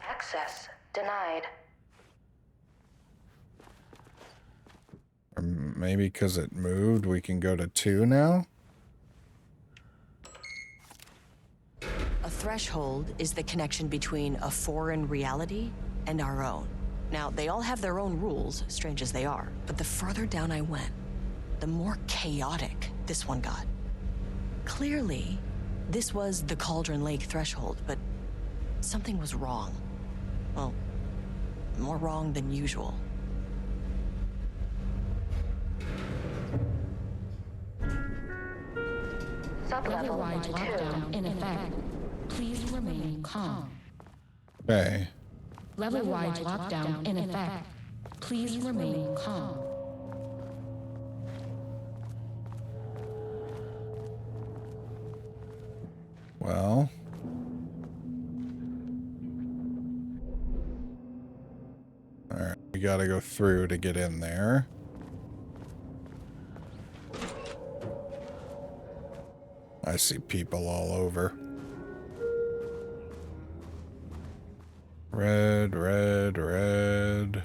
Access denied. Or maybe because it moved, we can go to 2 now? A threshold is the connection between a foreign reality and our own. Now, they all have their own rules, strange as they are, but the further down I went, the more chaotic this one got. Clearly, this was the Cauldron Lake threshold, but something was wrong. Well, more wrong than usual. Sublevel 2. Lockdown in effect. Please remain calm. Okay. Level-wide lockdown in effect. Please remain calm. Well. Alright, we gotta go through to get in there. I see people all over. Red, red, red.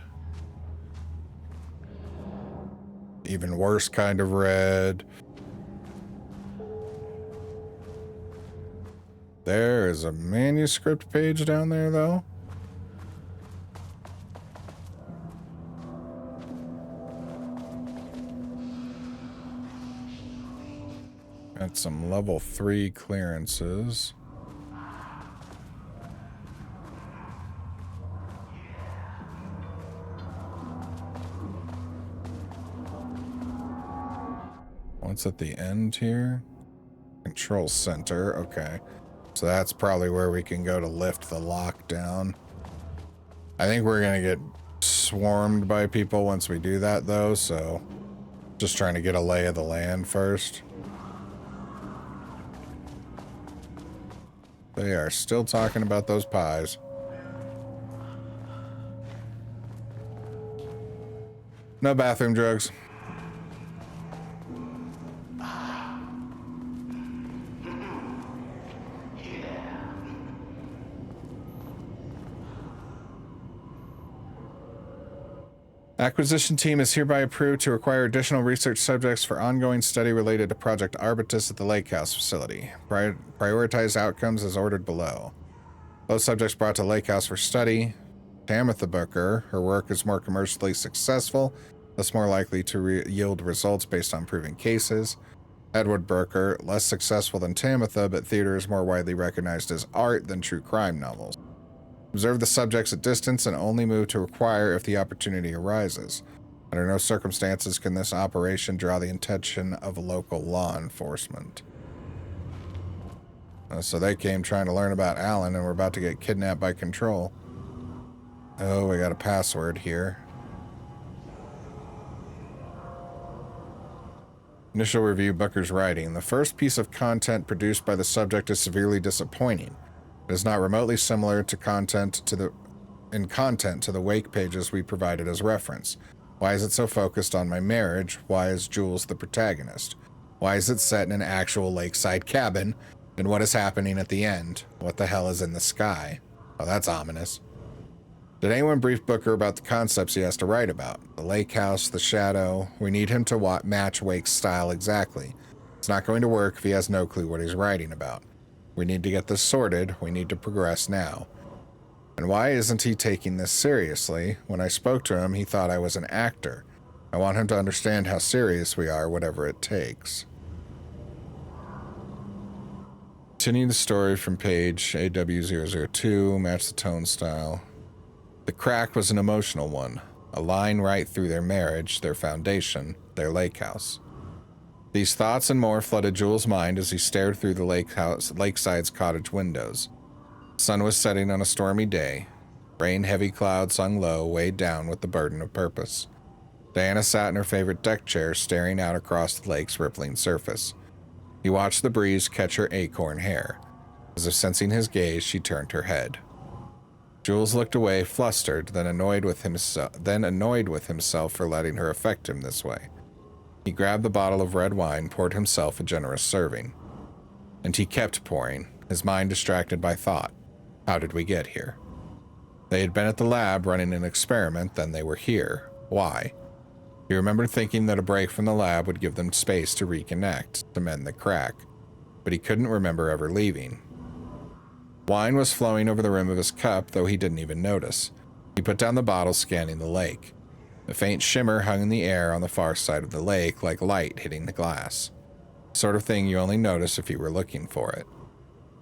Even worse kind of red. There is a manuscript page down there, though. Got some level 3 clearances. What's at the end here? Control center. Okay. So that's probably where we can go to lift the lockdown. I think we're going to get swarmed by people once we do that, though. So just trying to get a lay of the land first. They are still talking about those pies. No bathroom drugs. Acquisition team is hereby approved to acquire additional research subjects for ongoing study related to Project Arbitus at the Lake House facility. Prioritized outcomes as ordered below. Those subjects brought to Lake House for study. Tamitha Booker, her work is more commercially successful, thus more likely to yield results based on proven cases. Edward Booker, less successful than Tamitha, but theater is more widely recognized as art than true crime novels. Observe the subjects at distance and only move to acquire if the opportunity arises. Under no circumstances can this operation draw the attention of local law enforcement. So they came trying to learn about Alan and we're about to get kidnapped by Control. Oh, we got a password here. Initial review, Booker's writing. The first piece of content produced by the subject is severely disappointing. It is not remotely similar to content to the wake pages we provided as reference. Why is it so focused on my marriage? Why is Jules the protagonist? Why is it set in an actual lakeside cabin? And what is happening at the end? What the hell is in the sky? Oh, that's ominous. Did anyone brief Booker about the concepts he has to write about? The lake house, the shadow. We need him to match Wake's style exactly. It's not going to work if he has no clue what he's writing about. We need to get this sorted. We need to progress now. And why isn't he taking this seriously? When I spoke to him, he thought I was an actor. I want him to understand how serious we are, whatever it takes. Continue the story from page AW002, match the tone style. The crack was an emotional one. A line right through their marriage, their foundation, their lake house. These thoughts and more flooded Jules' mind as he stared through the lakeside's cottage windows. The sun was setting on a stormy day. Rain-heavy clouds hung low, weighed down with the burden of purpose. Diana sat in her favorite deck chair, staring out across the lake's rippling surface. He watched the breeze catch her acorn hair. As if sensing his gaze, she turned her head. Jules looked away, flustered, then annoyed with himself for letting her affect him this way. He grabbed the bottle of red wine, poured himself a generous serving. And he kept pouring, his mind distracted by thought. How did we get here? They had been at the lab running an experiment, then they were here. Why? He remembered thinking that a break from the lab would give them space to reconnect, to mend the crack, but he couldn't remember ever leaving. Wine was flowing over the rim of his cup, though he didn't even notice. He put down the bottle, scanning the lake. A faint shimmer hung in the air on the far side of the lake, like light hitting the glass. Sort of thing you only notice if you were looking for it.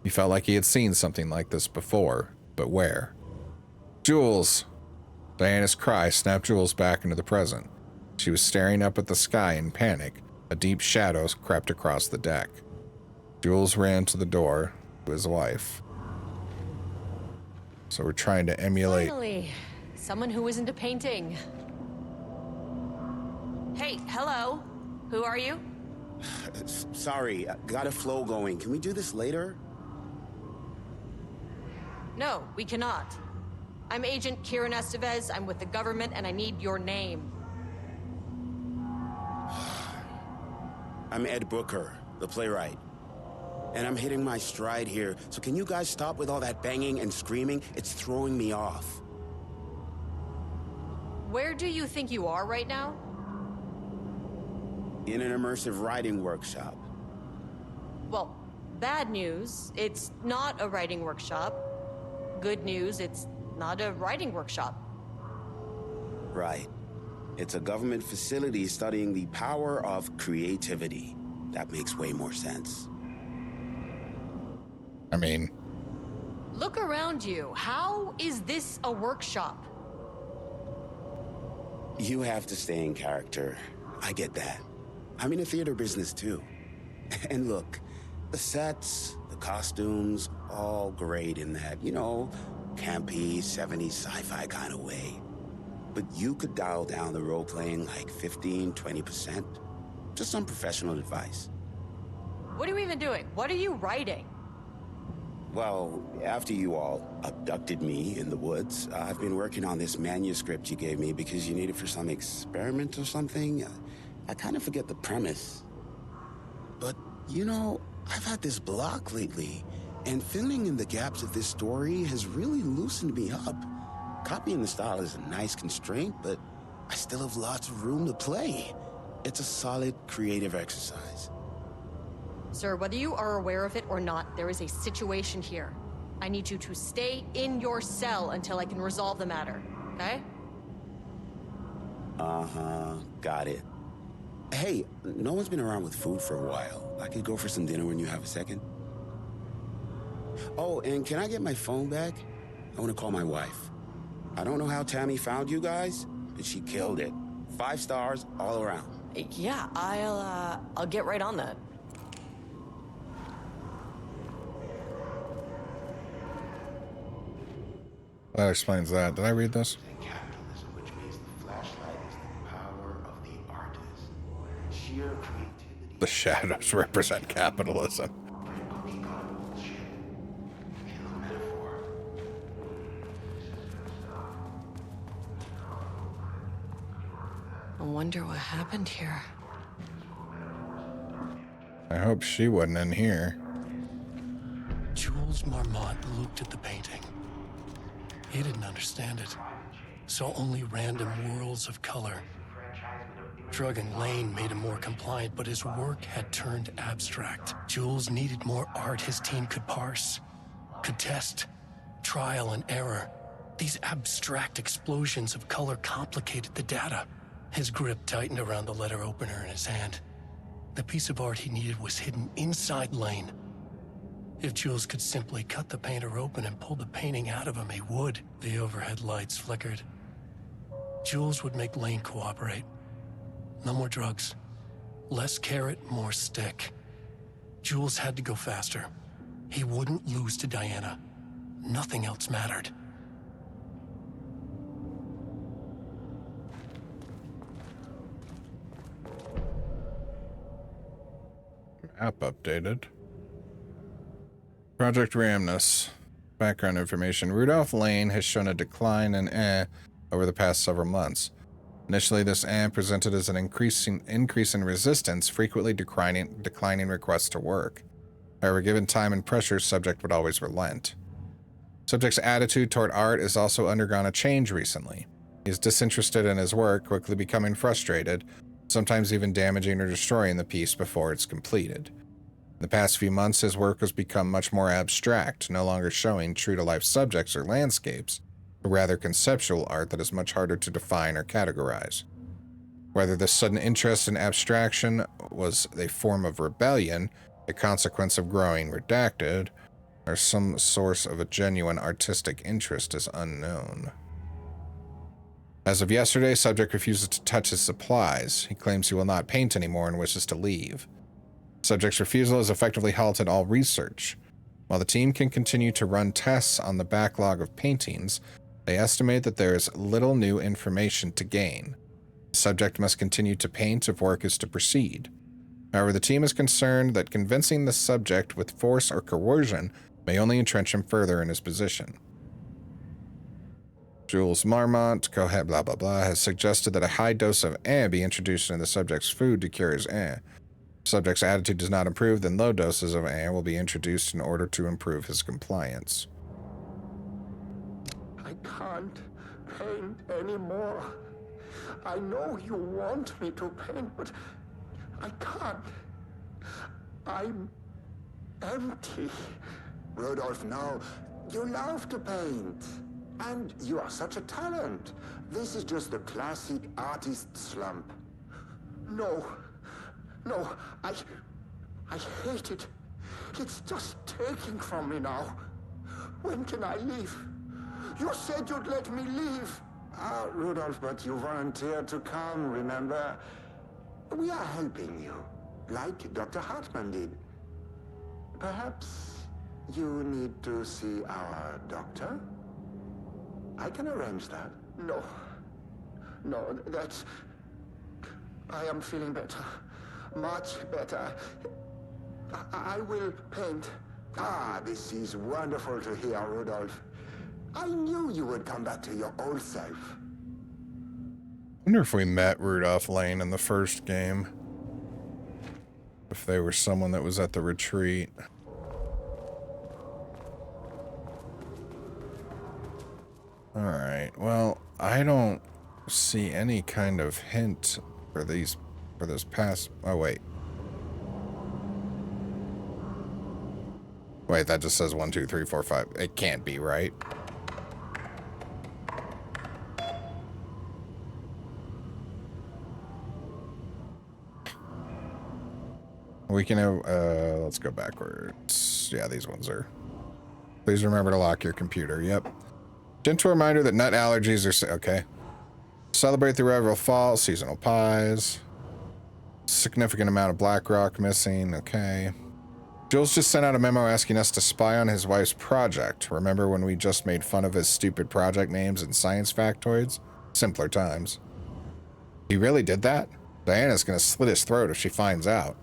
He felt like he had seen something like this before, but where? Jules! Diana's cry snapped Jules back into the present. She was staring up at the sky in panic. A deep shadow crept across the deck. Jules ran to the door to his wife. So we're trying to emulate... Finally, someone who isn't a painting. Hey, hello. Who are you? Sorry, got a flow going. Can we do this later? No, we cannot. I'm Agent Kieran Estevez. I'm with the government, and I need your name. I'm Ed Booker, the playwright. And I'm hitting my stride here, so can you guys stop with all that banging and screaming? It's throwing me off. Where do you think you are right now? In an immersive writing workshop. Well, bad news, it's not a writing workshop. Good news, it's not a writing workshop. Right. It's a government facility studying the power of creativity. That makes way more sense. I mean... Look around you. How is this a workshop? You have to stay in character. I get that. I'm in the theater business too. And look, the sets, the costumes, all great in that, you know, campy, 70s sci-fi kind of way. But you could dial down the role-playing like 15, 20%. Just some professional advice. What are you even doing? What are you writing? Well, after you all abducted me in the woods, I've been working on this manuscript you gave me because you need it for some experiment or something. I kind of forget the premise. But, you know, I've had this block lately, and filling in the gaps of this story has really loosened me up. Copying the style is a nice constraint, but I still have lots of room to play. It's a solid creative exercise. Sir, whether you are aware of it or not, there is a situation here. I need you to stay in your cell until I can resolve the matter, okay? Uh-huh, got it. Hey, no one's been around with food for a while. I could go for some dinner when you have a second. Oh, and can I get my phone back? I want to call my wife. I don't know how Tammy found you guys, but she killed it. 5 stars all around. Yeah, I'll get right on that. That explains that. Did I read this? Capitalism, which means the flashlight is the power of the artist. Sheer creativity. The shadows represent capitalism. I wonder what happened here. I hope she wasn't in here. Jules Marmont looked at the painting. He didn't understand it. Saw only random whirls of color. Drugging Lane made him more compliant, but his work had turned abstract. Jules needed more art his team could parse, could test, trial and error. These abstract explosions of color complicated the data. His grip tightened around the letter opener in his hand. The piece of art he needed was hidden inside Lane. If Jules could simply cut the painter open and pull the painting out of him, he would. The overhead lights flickered. Jules would make Lane cooperate. No more drugs. Less carrot, more stick. Jules had to go faster. He wouldn't lose to Diana. Nothing else mattered. App updated. Project Ramnus. Background information. Rudolph Lane has shown a decline in over the past several months. Initially, this presented as an increase in resistance, frequently declining requests to work. However, given time and pressure, subject would always relent. Subject's attitude toward art has also undergone a change recently. He is disinterested in his work, quickly becoming frustrated, sometimes even damaging or destroying the piece before it's completed. In the past few months, his work has become much more abstract, no longer showing true-to-life subjects or landscapes, but rather conceptual art that is much harder to define or categorize. Whether this sudden interest in abstraction was a form of rebellion, a consequence of growing redacted, or some source of a genuine artistic interest is unknown. As of yesterday, subject refuses to touch his supplies. He claims he will not paint anymore and wishes to leave. Subject's refusal has effectively halted all research. While the team can continue to run tests on the backlog of paintings, they estimate that there is little new information to gain. The subject must continue to paint if work is to proceed. However, the team is concerned that convincing the subject with force or coercion may only entrench him further in his position. Jules Marmont, Cohet blah blah blah, has suggested that a high dose of be introduced in the subject's food to cure his Subject's attitude does not improve, then low doses of will be introduced in order to improve his compliance. I can't paint anymore. I know you want me to paint, but I can't. I'm empty. Rudolph, no. You love to paint. And you are such a talent. This is just the classic artist slump. No, I hate it. It's just taking from me now. When can I leave? You said you'd let me leave. Rudolph, but you volunteered to come, remember? We are helping you, like Dr. Hartman did. Perhaps you need to see our doctor? I can arrange that. No, that's... I am feeling better. Much better. I will paint. This is wonderful to hear, Rudolph. I knew you would come back to your old self. I wonder if we met Rudolph Lane in the first game. If they were someone that was at the retreat. Alright, well, I don't see any kind of hint for this past... Oh, wait. Wait, that just says 1, 2, 3, 4, 5. It can't be, right? We can have, let's go backwards. Yeah, these ones are. Please remember to lock your computer. Yep. Gentle reminder that nut allergies are, okay. Celebrate the arrival of fall, seasonal pies. Significant amount of black rock missing, okay. Jules just sent out a memo asking us to spy on his wife's project. Remember when we just made fun of his stupid project names and science factoids? Simpler times. He really did that? Diana's gonna slit his throat if she finds out.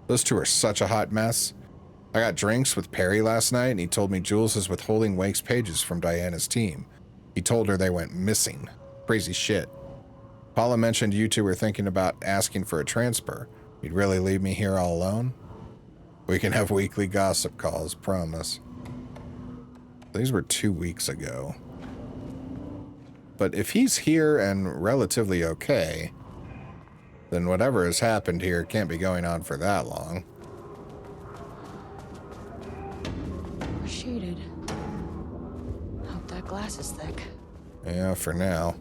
Those two are such a hot mess. I got drinks with Perry last night, and he told me Jules is withholding Wake's pages from Diana's team. He told her they went missing. Crazy shit. Paula mentioned you two were thinking about asking for a transfer. You'd really leave me here all alone? We can have weekly gossip calls, promise. These were 2 weeks ago. But if he's here and relatively okay, then whatever has happened here can't be going on for that long. We're shaded. Hope that glass is thick. Yeah, for now.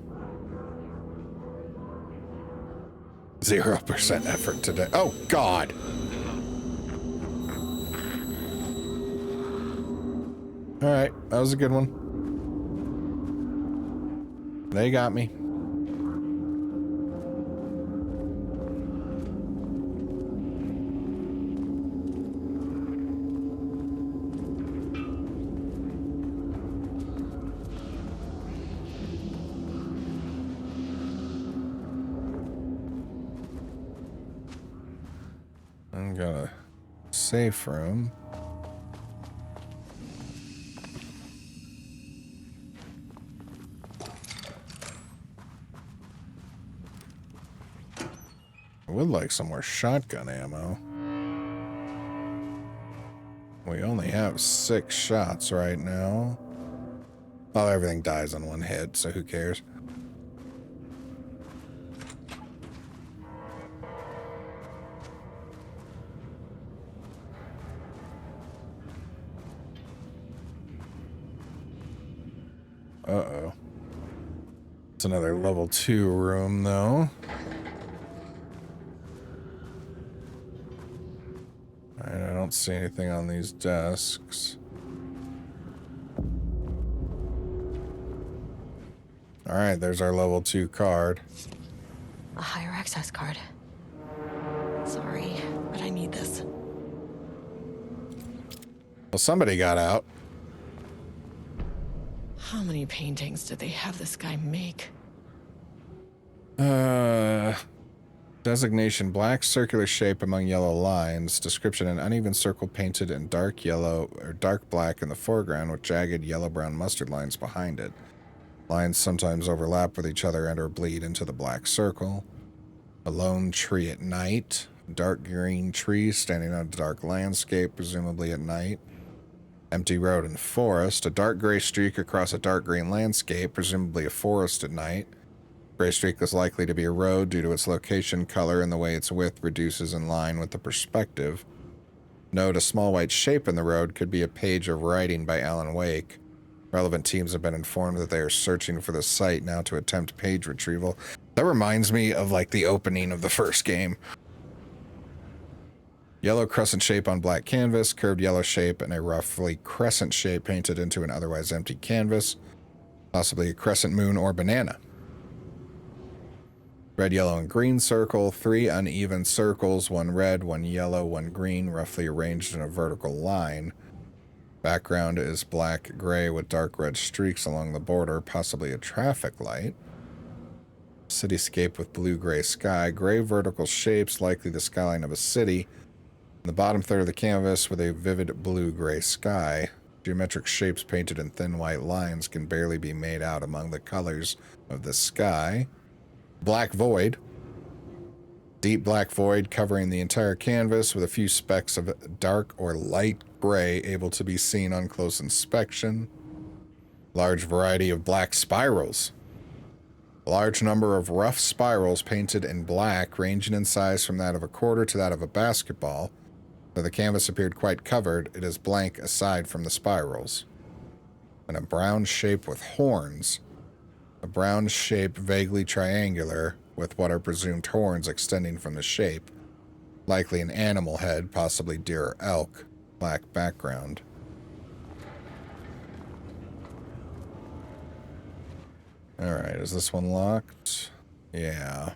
0% effort today. Oh, God! Alright, that was a good one. They got me. I'm gonna safe room. would like some more shotgun ammo. We only have 6 shots right now. Oh, everything dies on one hit, so who cares? Uh-oh. It's another level 2 room, though. Alright, I don't see anything on these desks. Alright, there's our level 2 card. A higher access card. Sorry, but I need this. Well, somebody got out. How many paintings did they have this guy make? Designation: black circular shape among yellow lines. Description: an uneven circle painted in dark yellow or dark black in the foreground with jagged yellow-brown mustard lines behind it. Lines sometimes overlap with each other and or bleed into the black circle. A lone tree at night. Dark green tree standing on a dark landscape, presumably at night. Empty road and forest. A dark gray streak across a dark green landscape, presumably a forest at night. Gray streak is likely to be a road due to its location, color, and the way its width reduces in line with the perspective. Note: a small white shape in the road could be a page of writing by Alan Wake. Relevant teams have been informed that they are searching for the site now to attempt page retrieval. That reminds me of, like, the opening of the first game. Yellow crescent shape on black canvas, curved yellow shape, and a roughly crescent shape painted into an otherwise empty canvas. Possibly a crescent moon or banana. Red, yellow, and green circle. 3 uneven circles, 1 red, 1 yellow, 1 green, roughly arranged in a vertical line. Background is black-gray with dark red streaks along the border, possibly a traffic light. Cityscape with blue-gray sky. Gray vertical shapes, likely the skyline of a city. In the bottom third of the canvas with a vivid blue-gray sky. Geometric shapes painted in thin white lines can barely be made out among the colors of the sky. Black void. Deep black void covering the entire canvas with a few specks of dark or light gray able to be seen on close inspection. Large variety of black spirals. A large number of rough spirals painted in black, ranging in size from that of a quarter to that of a basketball. Though the canvas appeared quite covered, it is blank aside from the spirals. And a brown shape with horns. A brown shape vaguely triangular with what are presumed horns extending from the shape. Likely an animal head, possibly deer or elk. Black background. Alright, is this one locked? Yeah.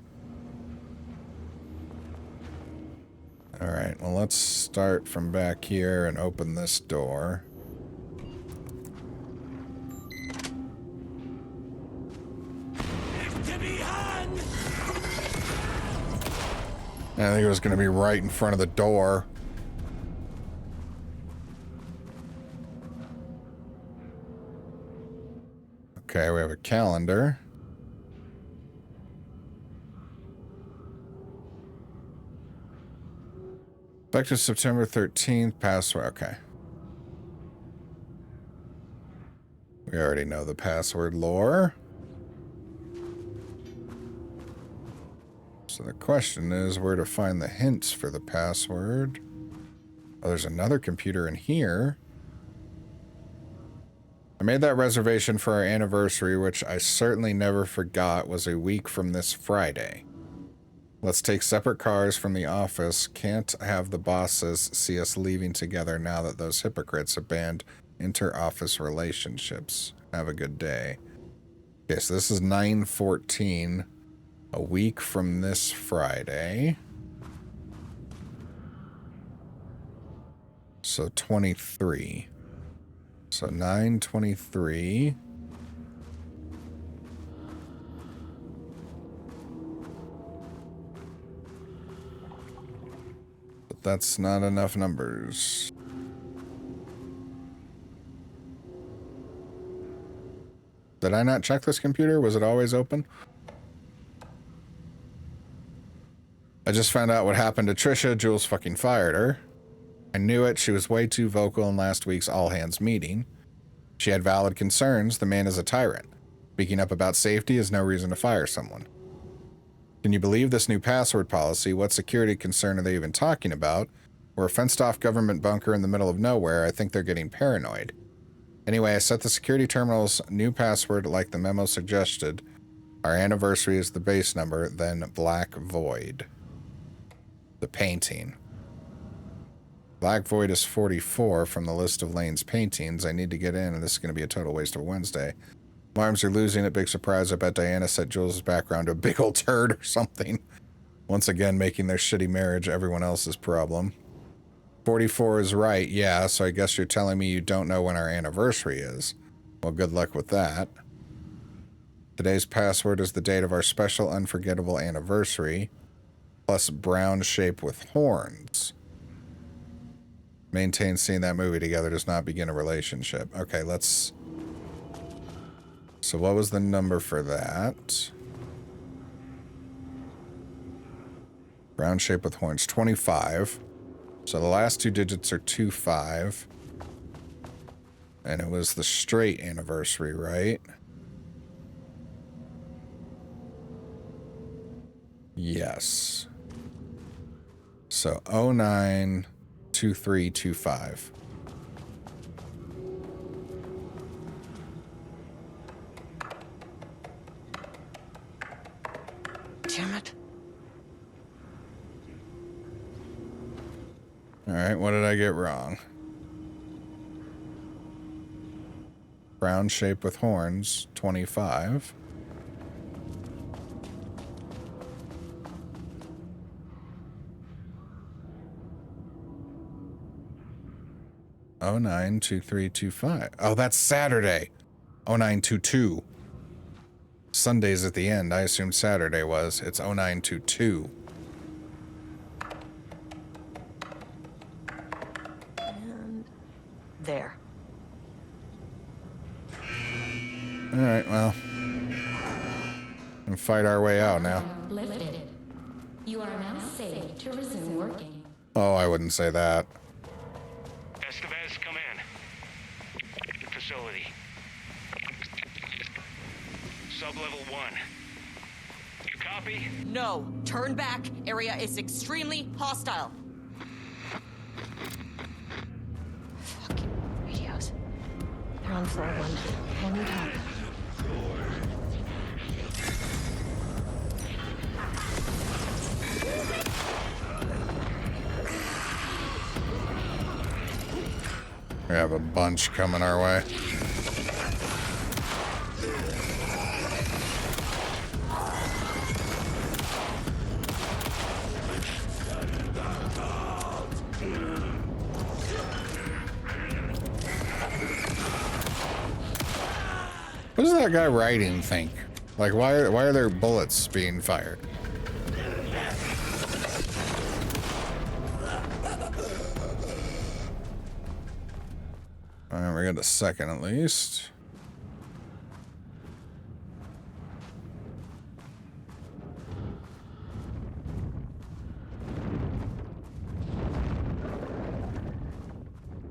Alright, well, let's start from back here and open this door. I think it was going to be right in front of the door. Okay, we have a calendar. Effective September 13th, password. Okay. We already know the password lore. So the question is where to find the hints for the password. Oh, there's another computer in here. I made that reservation for our anniversary, which I certainly never forgot was a week from this Friday. Let's take separate cars from the office. Can't have the bosses see us leaving together now that those hypocrites have banned inter-office relationships. Have a good day. Okay, so this is 9/14. A week from this Friday. So 23. So 9/23. But that's not enough numbers. Did I not check this computer? Was it always open? I just found out what happened to Trisha. Jules fucking fired her. I knew it. She was way too vocal in last week's all-hands meeting. She had valid concerns. The man is a tyrant. Speaking up about safety is no reason to fire someone. Can you believe this new password policy? What security concern are they even talking about? We're a fenced-off government bunker in the middle of nowhere. I think they're getting paranoid. Anyway, I set the security terminal's new password like the memo suggested. Our anniversary is the base number, then Black Void. The painting. Black Void is 44 from the list of Lane's paintings. I need to get in, and this is going to be a total waste of Wednesday. Alarms are losing it. Big surprise. I bet Diana set Jules' background to a big old turd or something. Once again, making their shitty marriage everyone else's problem. 44 is right. Yeah, so I guess you're telling me you don't know when our anniversary is. Well, good luck with that. Today's password is the date of our special unforgettable anniversary, plus brown shape with horns. Maintain seeing that movie together does not begin a relationship. Okay, let's... So what was the number for that? Brown shape with horns, 25. So the last two digits are 25. And it was the straight anniversary, right? Yes. So 092325. Damn it. All right, what did I get wrong? Brown shape with horns, 25. Oh, 092325. Oh, that's Saturday. 0922. Sunday's at the end. I assumed Saturday was. It's 0922. And there. All right, well. And fight our way out now. Lifted. You are now safe to resume working. Oh, I wouldn't say that. Estevez, come in. Facility. Sub-level 1. You copy? No. Turn back. Area is extremely hostile. Fucking radios. They're on floor 1. I need help. We have a bunch coming our way. What does that guy writing think? Like, why are there bullets being fired? All right, we got a second at least.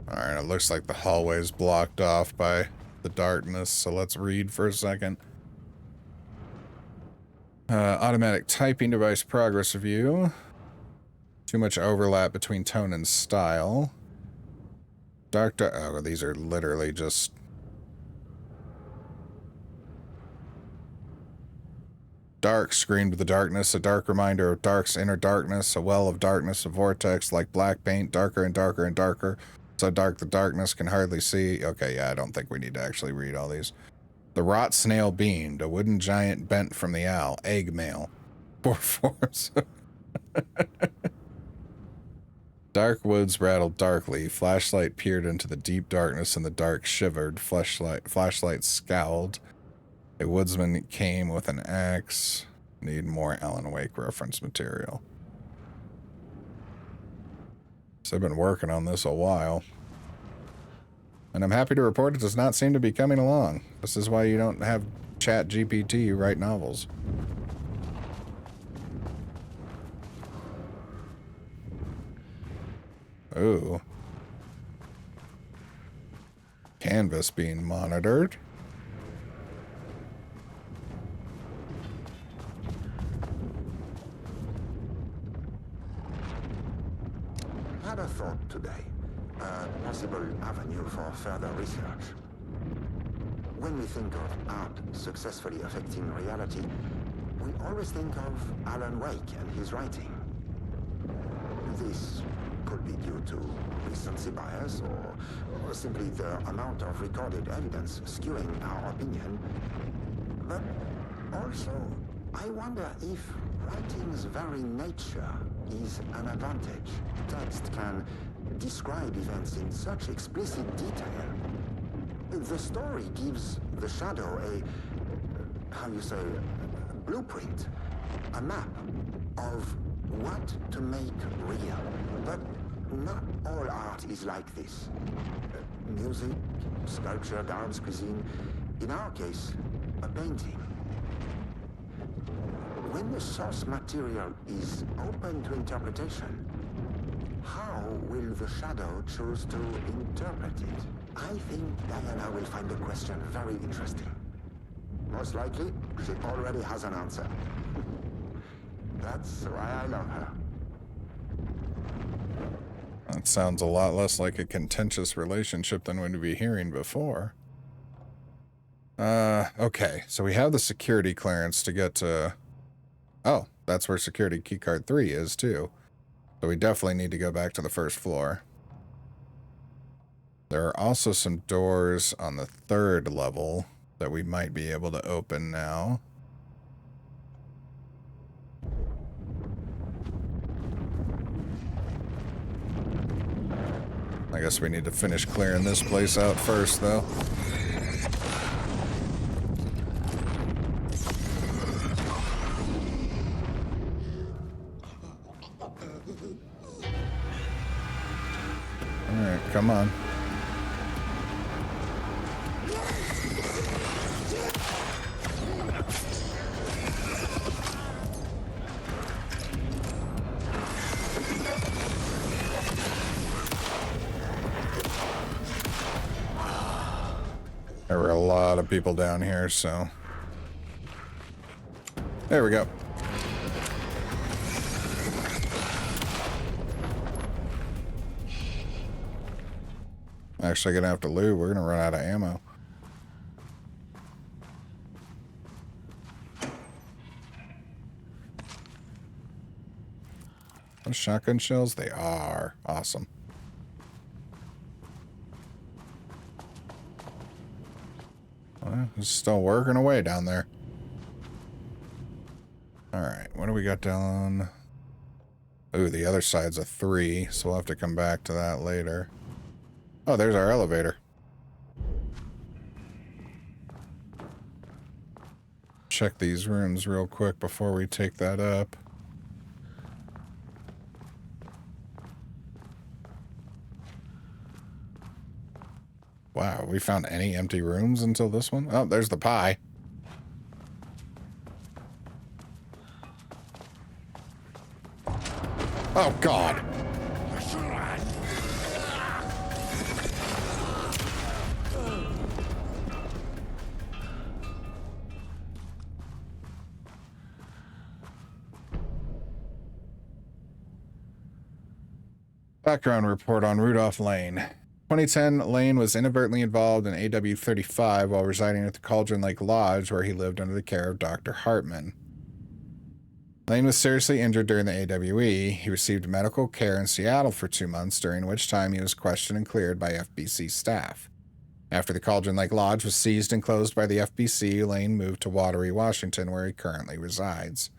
All right, it looks like the hallway is blocked off by the darkness, so let's read for a second. Automatic typing device progress review. Too much overlap between tone and style. Oh, these are literally just... Dark, screened with the darkness, a dark reminder of Dark's inner darkness, a well of darkness, a vortex like black paint, darker and darker and darker, so dark the darkness can hardly see. Okay, yeah, I don't think we need to actually read all these. The rot snail beamed, a wooden giant bent from the owl, egg male. 4 forms. Dark woods rattled darkly. Flashlight peered into the deep darkness, and the dark shivered. Flashlight scowled. A woodsman came with an axe. Need more Alan Wake reference material. So I've been working on this a while. And I'm happy to report it does not seem to be coming along. This is why you don't have Chat GPT write novels. Ooh. Canvas being monitored. Had a thought today. A possible avenue for further research. When we think of art successfully affecting reality, we always think of Alan Wake and his writing. This could be due to recency bias or simply the amount of recorded evidence skewing our opinion. But also, I wonder if writing's very nature is an advantage. Text can describe events in such explicit detail. The story gives the shadow a, how you say, blueprint, a map of what to make real. But not all art is like this. Music, sculpture, dance, cuisine. In our case, a painting. When the source material is open to interpretation, how will the shadow choose to interpret it? I think Diana will find the question very interesting. Most likely, she already has an answer. That's why I love her. That sounds a lot less like a contentious relationship than we'd be hearing before. Okay, so we have the security clearance to get to... Oh, that's where security keycard 3 is, too. So we definitely need to go back to the first floor. There are also some doors on the 3rd level that we might be able to open now. I guess we need to finish clearing this place out first, though. Alright, come on. There were a lot of people down here, so... There we go. Actually gonna have to loot. We're gonna run out of ammo. Those shotgun shells? They are. Awesome. Well, it's still working away down there. Alright, what do we got down? Ooh, the other side's a 3, so we'll have to come back to that later. Oh, there's our elevator. Check these rooms real quick before we take that up. Wow, we found any empty rooms until this one? Oh, there's the pie. Oh, God. Background report on Rudolph Lane. 2010, Lane was inadvertently involved in AW-35 while residing at the Cauldron Lake Lodge, where he lived under the care of Dr. Hartman. Lane was seriously injured during the AWE. He received medical care in Seattle for 2 months, during which time he was questioned and cleared by FBC staff. After the Cauldron Lake Lodge was seized and closed by the FBC, Lane moved to Wateree, Washington, where he currently resides.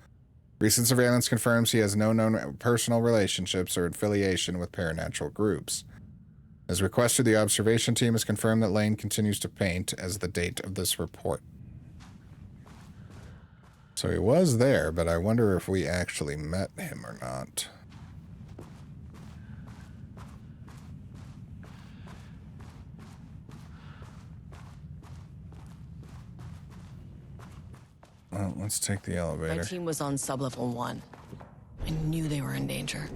Recent surveillance confirms he has no known personal relationships or affiliation with paranatural groups. As requested, the observation team has confirmed that Lane continues to paint as the date of this report. So he was there, but I wonder if we actually met him or not. Well, let's take the elevator. My team was on sublevel 1. I knew they were in danger.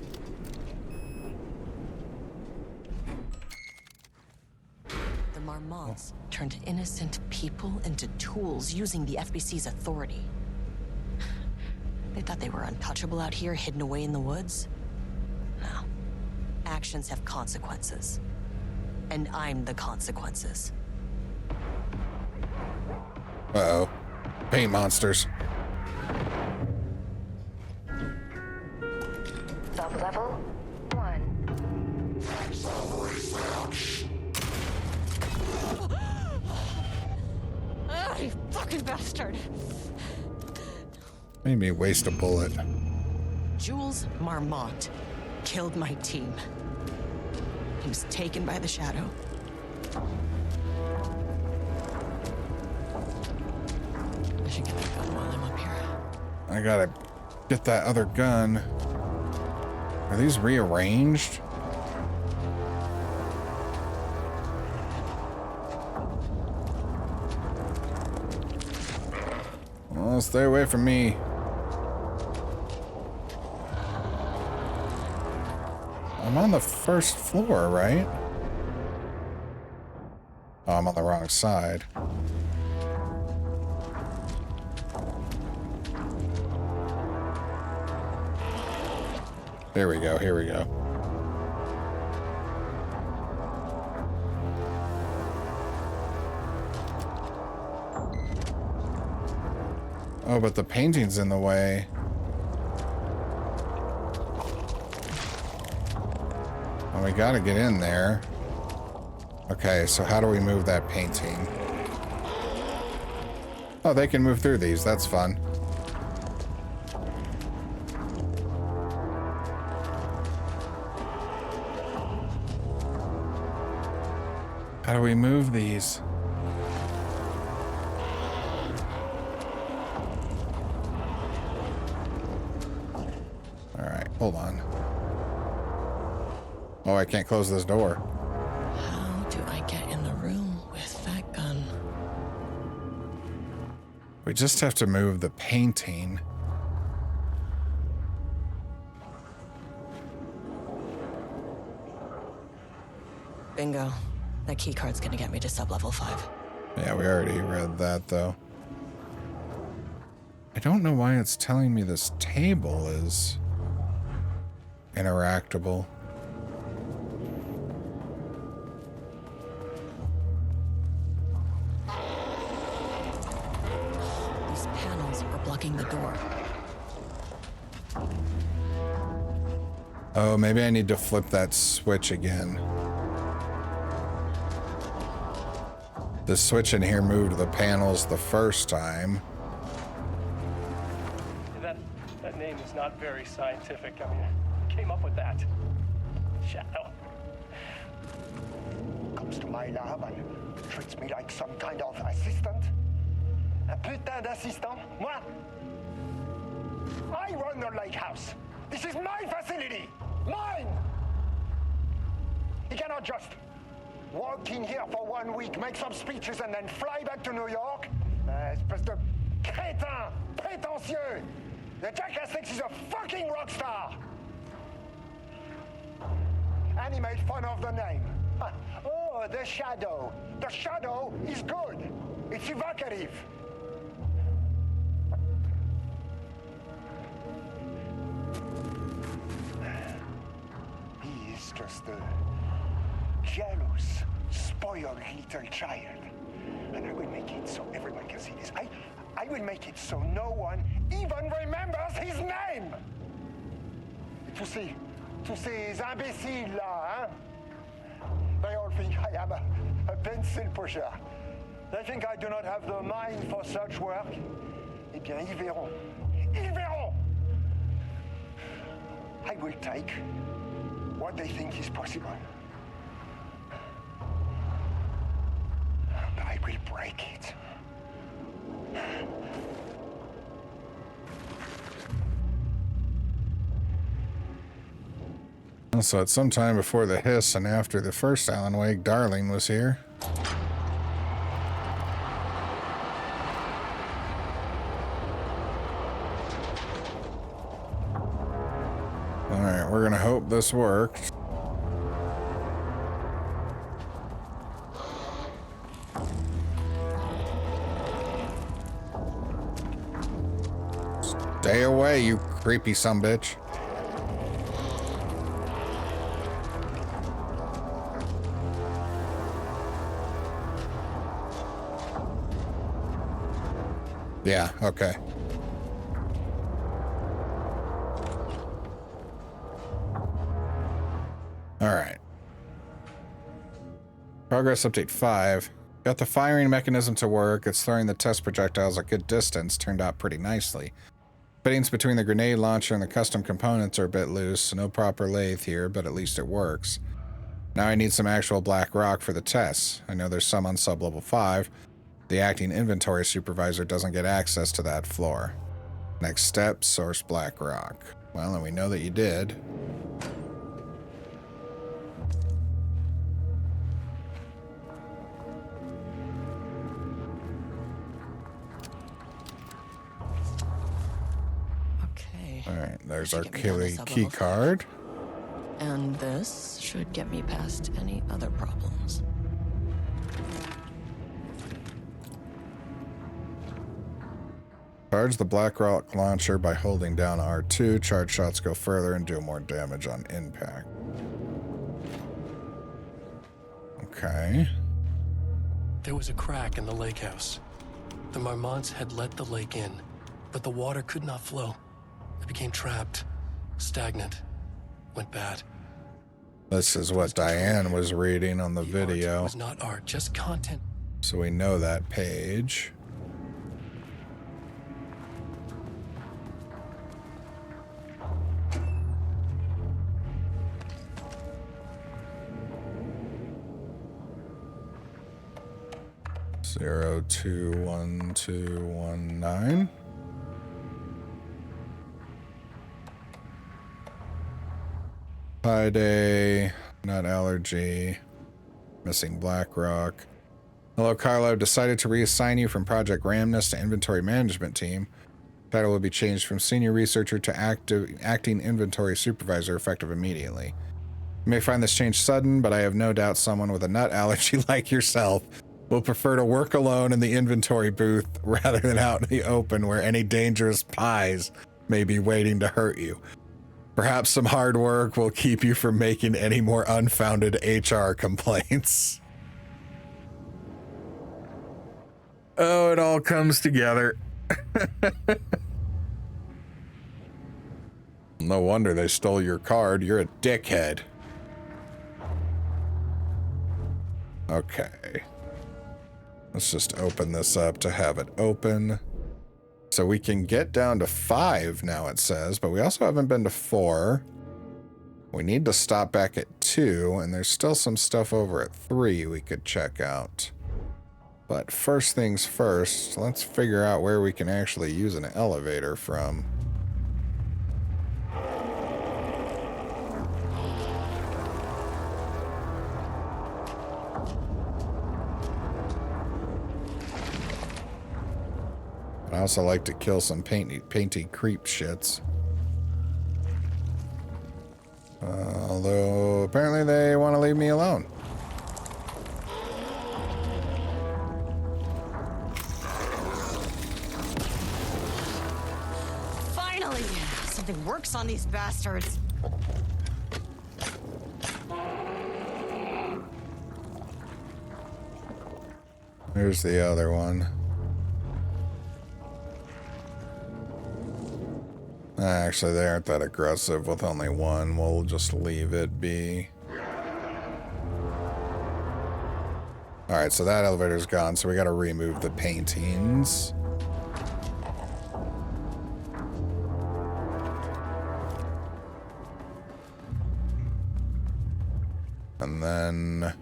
Marmonts turned innocent people into tools using the FBC's authority. They thought they were untouchable out here, hidden away in the woods. No. Actions have consequences. And I'm the consequences. Uh-oh. Paint monsters. Sublevel 1. Ah, you fucking bastard! Made me waste a bullet. Jules Marmont killed my team. He was taken by the Shadow. I should get that gun while I'm up here. I gotta get that other gun. Are these rearranged? Well, stay away from me. I'm on the first floor, right? Oh, I'm on the wrong side. There we go, here we go. Oh, but the painting's in the way. Well, we gotta get in there. Okay, so how do we move that painting? Oh, they can move through these. That's fun. How do we move these? All right, hold on. Oh, I can't close this door. How do I get in the room with that gun? We just have to move the painting. Bingo. That keycard's gonna get me to sublevel 5. Yeah, we already read that, though. I don't know why it's telling me this table is interactable. These panels are blocking the door. Oh, maybe I need to flip that switch again. The switch in here moved the panels the first time. That name is not very scientific. I mean, who came up with that? Shadow. Comes to my lab and treats me like some kind of assistant. Un putain d'assistant? Moi? I run the lighthouse. This is my facility. Mine! He cannot just walk in here for 1 week, make some speeches, and then fly back to New York. Espèce de crétin, prétentieux. The jackass thinks he's a fucking rock star. And he made fun of the name. Oh, the Shadow. The Shadow is good. It's evocative. He is just a jealous, spoiled little child. And I will make it so everyone can see this. I will make it so no one even remembers his name. Tous ces imbéciles là, hein? They all think I am a pencil pusher. They think I do not have the mind for such work. Eh bien, ils verront. Ils verront! I will take what they think is possible. And I will break it. So at some time before the hiss and after the first Alan Wake, Darling was here. Alright, we're gonna hope this worked. Stay away, you creepy sumbitch. Yeah, okay. All right. Progress update 5. Got the firing mechanism to work. It's throwing the test projectiles a good distance. Turned out pretty nicely. Fittings between the grenade launcher and the custom components are a bit loose. No proper lathe here, but at least it works. Now I need some actual black rock for the tests. I know there's some on sub-level 5. The acting inventory supervisor doesn't get access to that floor. Next step, source black rock. Well, and we know that you did. Okay. All right, there's Should our get me down to key sub-level card. And this should get me past any other problems. Charge the black rock launcher by holding down R2. Charge shots go further and do more damage on impact. Okay. There was a crack in the lake house. The Marmonts had let the lake in, but the water could not flow. It became trapped, stagnant, went bad. This is what Diane was reading on the video. Art was not art, just content. So we know that page. Zero, 2, 1, 2, 1, 9. High day, nut allergy, missing black rock. Hello, Carlo. I've decided to reassign you from Project Ramnus to Inventory Management Team. Title will be changed from Senior Researcher to Acting Inventory Supervisor, effective immediately. You may find this change sudden, but I have no doubt someone with a nut allergy like yourself will prefer to work alone in the inventory booth rather than out in the open where any dangerous pies may be waiting to hurt you. Perhaps some hard work will keep you from making any more unfounded HR complaints. Oh, it all comes together. No wonder they stole your card. You're a dickhead. Okay. Let's just open this up to have it open. So we can get down to 5 now, it says, but we also haven't been to 4. We need to stop back at 2, and there's still some stuff over at 3 we could check out. But first things first, let's figure out where we can actually use an elevator from. I also like to kill some painty creep shits. Although apparently they want to leave me alone. Finally! Something works on these bastards. Here's the other one. Actually, they aren't that aggressive with only one. We'll just leave it be. Alright, so that elevator's gone, so we gotta remove the paintings. And then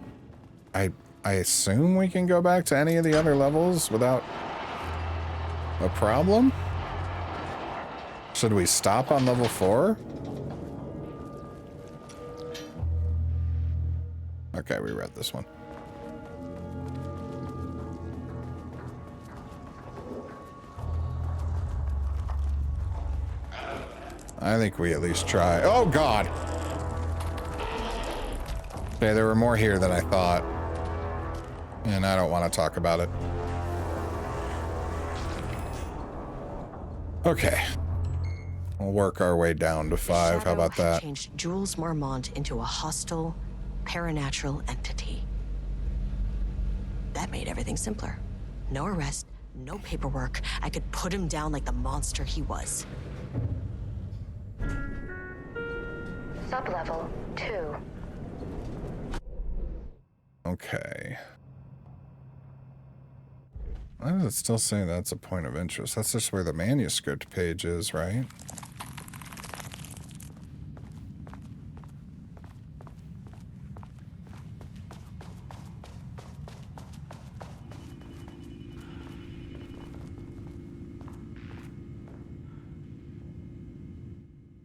I assume we can go back to any of the other levels without a problem? Should we stop on level 4? Okay, we read this one. I think we at least try. Oh, God! Okay, there were more here than I thought. And I don't want to talk about it. Okay. We'll work our way down to 5. How about Shadow had that? changed Jules Marmont into a hostile, paranatural entity. That made everything simpler. No arrest, no paperwork. I could put him down like the monster he was. Sublevel 2. Okay. Why does it still say that's a point of interest? That's just where the manuscript page is, right?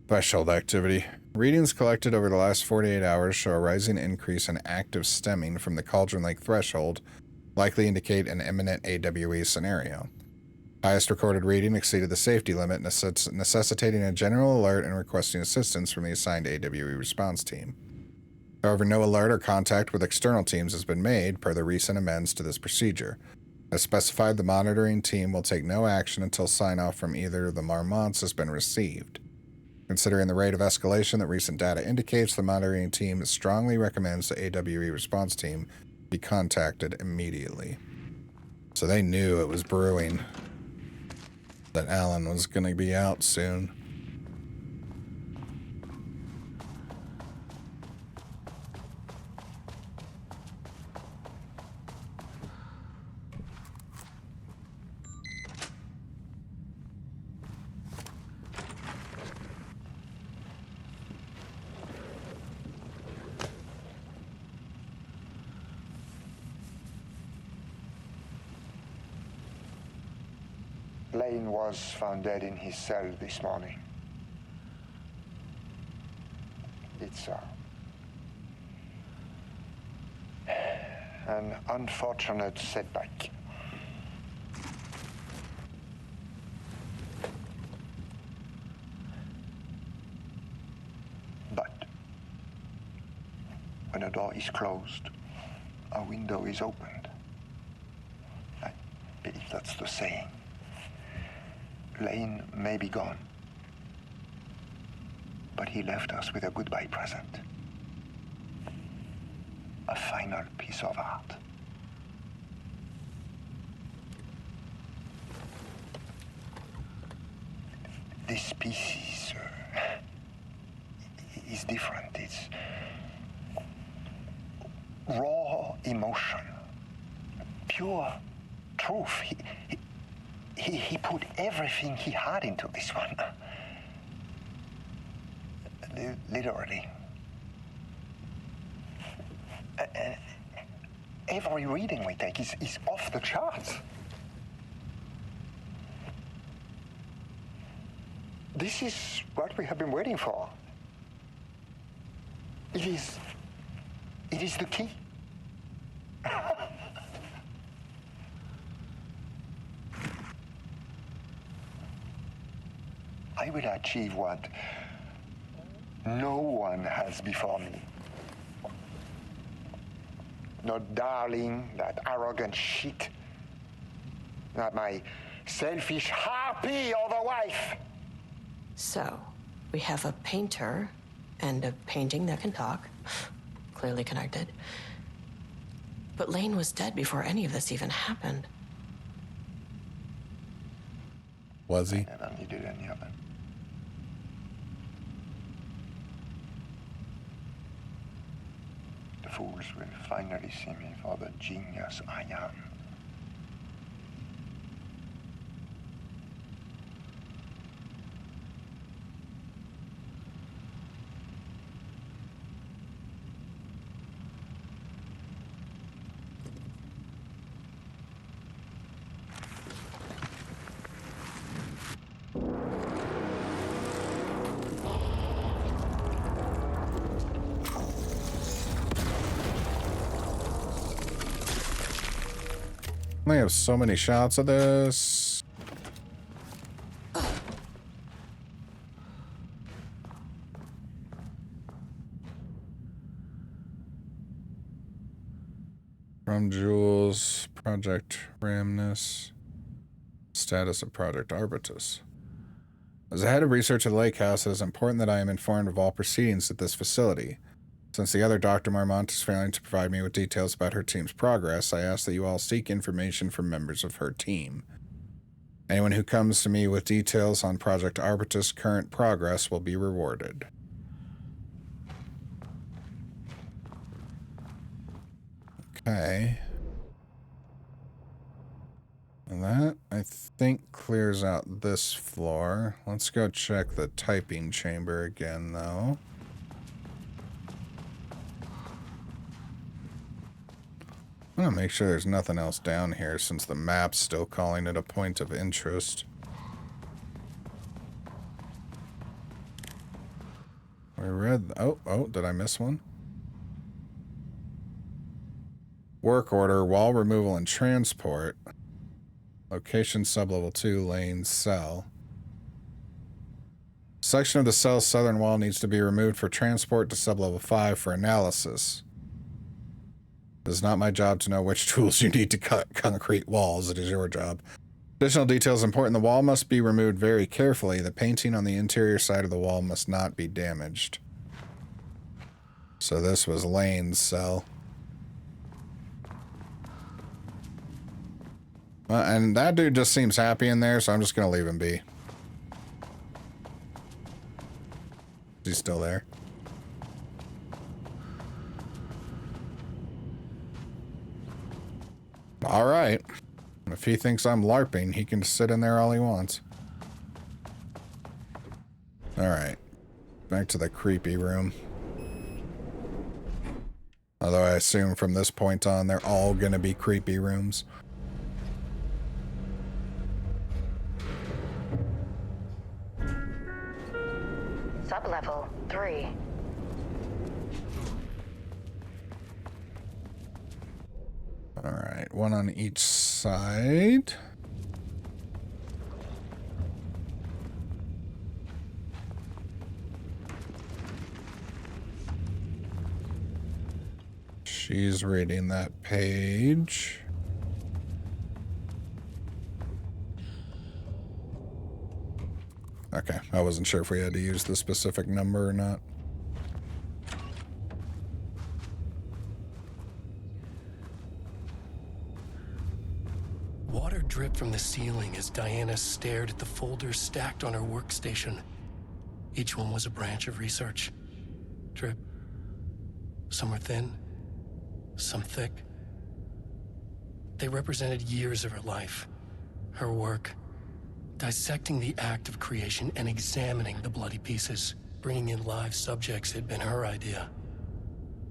Threshold activity. Readings collected over the last 48 hours show a rising increase in active stemming from the Cauldron Lake threshold, likely indicate an imminent AWE scenario. Highest recorded reading exceeded the safety limit, necessitating a general alert and requesting assistance from the assigned AWE response team. However, no alert or contact with external teams has been made per the recent amends to this procedure. As specified, the monitoring team will take no action until sign-off from either of the Marmonts has been received. Considering the rate of escalation that recent data indicates, the monitoring team strongly recommends the AWE response team be contacted immediately. So they knew it was brewing, that Alan was going to be out soon. Lane was found dead in his cell this morning. It's an unfortunate setback. But when a door is closed, a window is opened. I believe that's the saying. Lane may be gone, but he left us with a goodbye present. A final piece of art. This piece is different. It's raw emotion, pure truth. He put everything he had into this one. Literally. Every reading we take is off the charts. This is what we have been waiting for. It is the key. I will achieve what no one has before me. Not darling, that arrogant shit. Not my selfish harpy or the wife. So, we have a painter and a painting that can talk. Clearly connected. But Lane was dead before any of this even happened. Was he? I never needed any of it. The fools will finally see me for the genius I am. I have so many shots of this. From Jules, Project Ramnus, status of Project Arbitus. As the head of research at the Lake House, it is important that I am informed of all proceedings at this facility. Since the other Dr. Marmont is failing to provide me with details about her team's progress, I ask that you all seek information from members of her team. Anyone who comes to me with details on Project Arbitus' current progress will be rewarded. Okay. And that, I think, clears out this floor. Let's go check the typing chamber again, though. I'm gonna make sure there's nothing else down here since the map's still calling it a point of interest. We read... Oh, did I miss one? Work order, wall removal and transport. Location sublevel 2, lane cell. Section of the cell's southern wall needs to be removed for transport to sublevel 5 for analysis. It is not my job to know which tools you need to cut concrete walls. It is your job. Additional details important. The wall must be removed very carefully. The painting on the interior side of the wall must not be damaged. So this was Lane's cell. And that dude just seems happy in there, so I'm just going to leave him be. He's still there. Alright. If he thinks I'm LARPing, he can sit in there all he wants. Alright. Back to the creepy room. Although I assume from this point on, they're all gonna be creepy rooms. Sublevel 3. Alright, one on each side. She's reading that page. Okay, I wasn't sure if we had to use the specific number or not. Water dripped from the ceiling as Diana stared at the folders stacked on her workstation. Each one was a branch of research. Drip. Some were thin, some thick. They represented years of her life, her work, dissecting the act of creation and examining the bloody pieces. Bringing in live subjects had been her idea.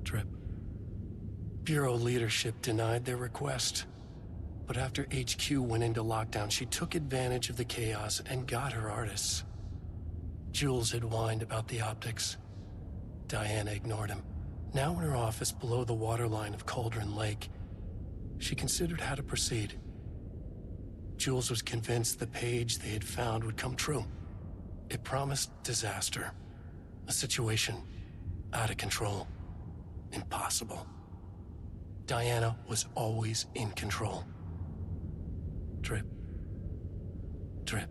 Drip. Bureau leadership denied their request. But after HQ went into lockdown, she took advantage of the chaos and got her artists. Jules had whined about the optics. Diana ignored him. Now in her office below the waterline of Cauldron Lake, she considered how to proceed. Jules was convinced the page they had found would come true. It promised disaster. A situation out of control. Impossible. Diana was always in control. Drip. Drip.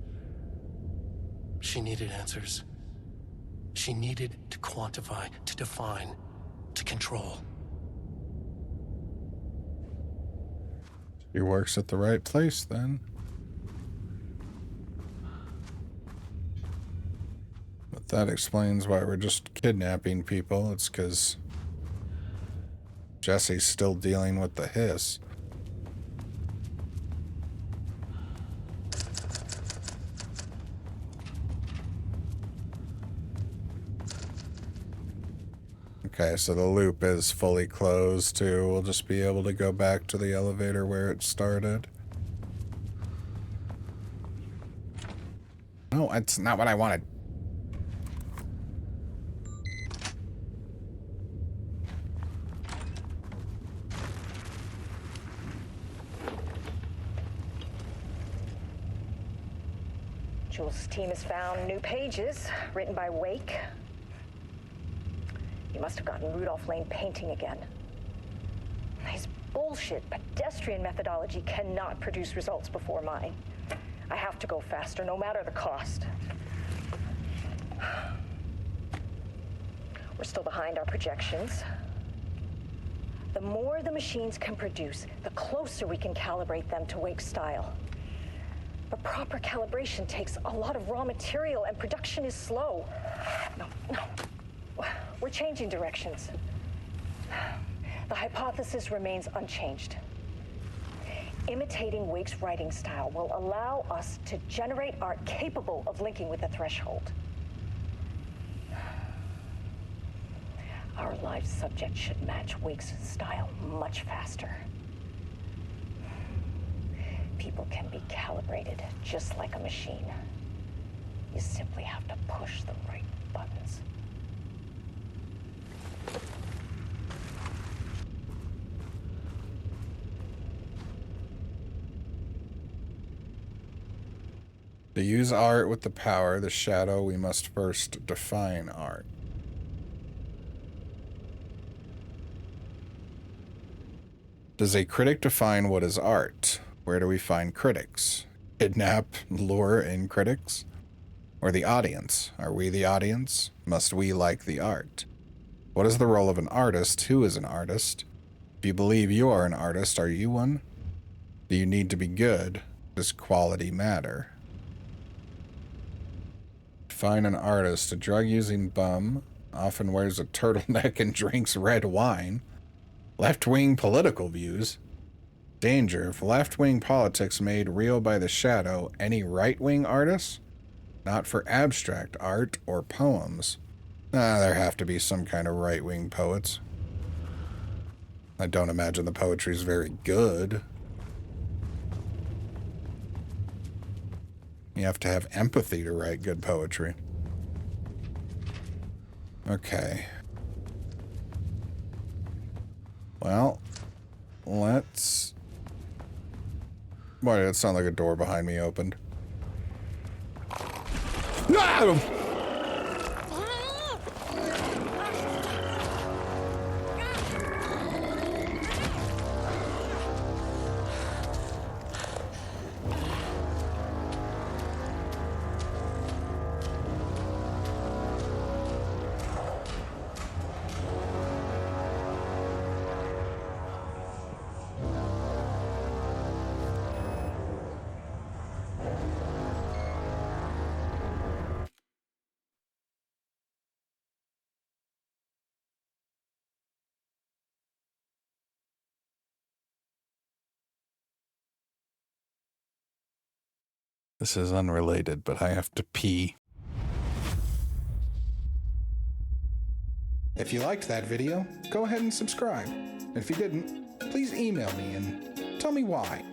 She needed answers. She needed to quantify, to define, to control. She works at the right place then. But that explains why we're just kidnapping people. It's because Jesse's still dealing with the hiss. Okay, so the loop is fully closed too. We'll just be able to go back to the elevator where it started. No, it's not what I wanted. Jules' team has found new pages written by Wake. You must have gotten Rudolph Lane painting again. His bullshit pedestrian methodology cannot produce results before mine. I have to go faster, no matter the cost. We're still behind our projections. The more the machines can produce, the closer we can calibrate them to Wake's style. But proper calibration takes a lot of raw material, and production is slow. No. We're changing directions. The hypothesis remains unchanged. Imitating Wake's writing style will allow us to generate art capable of linking with the threshold. Our live subject should match Wake's style much faster. People can be calibrated just like a machine. You simply have to push the right buttons. To use art with the power, the shadow, we must first define art. Does a critic define what is art? Where do we find critics? Kidnap, lure in critics? Or the audience? Are we the audience? Must we like the art? What is the role of an artist? Who is an artist? If you believe you are an artist, are you one? Do you need to be good? Does quality matter? Define an artist. A drug-using bum often wears a turtleneck and drinks red wine. Left-wing political views. Danger. If left-wing politics made real by the shadow, any right-wing artists? Not for abstract art or poems. There have to be some kind of right-wing poets. I don't imagine the poetry is very good. You have to have empathy to write good poetry. Okay. Well, let's... Why did it sound like a door behind me opened? Ah! This is unrelated, but I have to pee. If you liked that video, go ahead and subscribe. If you didn't, please email me and tell me why.